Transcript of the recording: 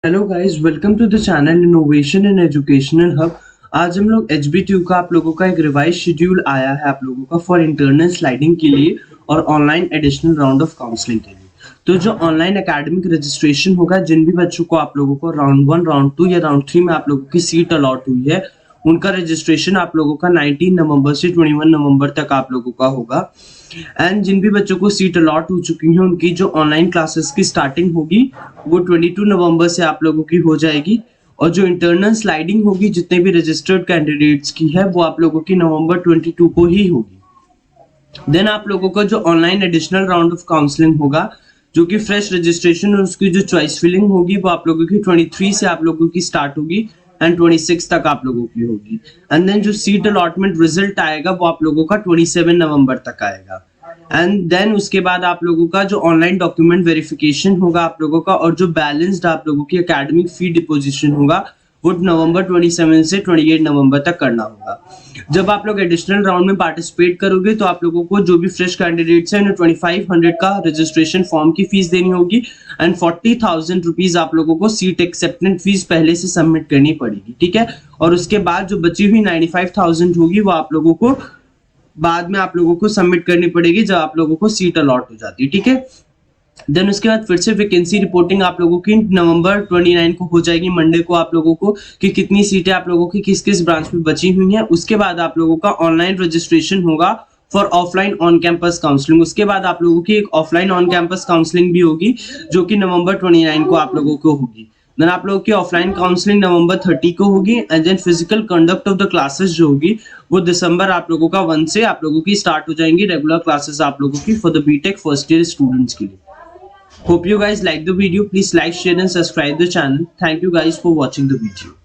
Hello guys, welcome to the channel innovation and educational hub. आज हम लोग HBTU का आप लोगों का एक रिवाइज शेड्यूल आया है आप लोगों का फॉर इंटरनल स्लाइडिंग के लिए और online additional round of counselling के लिए। तो जो ऑनलाइन एकेडमिक रजिस्ट्रेशन होगा, जिन भी बच्चों को आप लोगों को राउंड 1, राउंड 2 या राउंड 3 में आप लोगों की सीट अलॉट हुई है, उनका रजिस्ट्रेशन आप लोगों का 19 नवंबर से 21 नवंबर तक आप लोगों का होगा। एंड जिन भी बच्चों को सीट अलॉट हो चुकी है, उनकी जो ऑनलाइन क्लासेस की स्टार्टिंग होगी वो 22 नवंबर से आप लोगों की हो जाएगी। और जो इंटरनल स्लाइडिंग होगी जितने भी रजिस्टर्ड कैंडिडेट्स की है, वो आप लोगों की नवंबर 22 को ही होगी। देन आप लोगों का जो online additional round of counselling होगा, जो कि फ्रेश रजिस्ट्रेशन और उसकी जो चॉइस फिलिंग होगी, वो आप लोगों की 23 से आप लोगों की स्टार्ट होगी एंड 26 तक आप लोगों की होगी। एंड देन जो सीट अलॉटमेंट रिजल्ट आएगा वो आप लोगों का 27 नवंबर तक आएगा। एंड देन उसके बाद आप लोगों का जो ऑनलाइन डॉक्यूमेंट वेरिफिकेशन होगा आप लोगों का, और जो बैलेंस्ड आप लोगों की एकेडमिक फी डिपोजिशन होगा, वो नवंबर 27 से 28 नवंबर तक करना होगा। जब आप लोग एडिशनल राउंड में पार्टिसिपेट करोगे तो आप लोगों को जो भी फ्रेश कैंडिडेट्स हैं, उन्हें 2500 का रजिस्ट्रेशन फॉर्म की फीस देनी होगी एंड 40,000 रुपीज आप लोगों को सीट एक्सेप्टेंस फीस पहले से सबमिट करनी पड़ेगी, ठीक है। और उसके बाद जो बची हुई 95,000 होगी वो आप लोगों को बाद में आप लोगों को सबमिट करनी पड़ेगी जब आप लोगों को सीट अलॉट हो जाती है, ठीक है। देन उसके बाद फिर से वैकेंसी रिपोर्टिंग आप लोगों की नवंबर 29 को हो जाएगी, मंडे को, आप लोगों को कि कितनी सीटें आप लोगों की किस किस ब्रांच में बची हुई हैं। उसके बाद आप लोगों का ऑनलाइन रजिस्ट्रेशन होगा for offline on campus counselling. उसके बाद आप लोगों की एक ऑफलाइन ऑन कैंपस काउंसलिंग भी होगी, जो कि नवंबर 29 को आप लोगों को होगी। देन आप लोगों की ऑफलाइन काउंसलिंग नवंबर 30 को होगी and then physical conduct of the classes जो होगी वो दिसंबर आप लोगों का 1 से आप लोगों की स्टार्ट हो जाएंगी, रेगुलर क्लासेस आप लोगों की for the BTech first year students के लिए। Hope you guys like the video. Please like, share and subscribe the channel. Thank you guys for watching the video.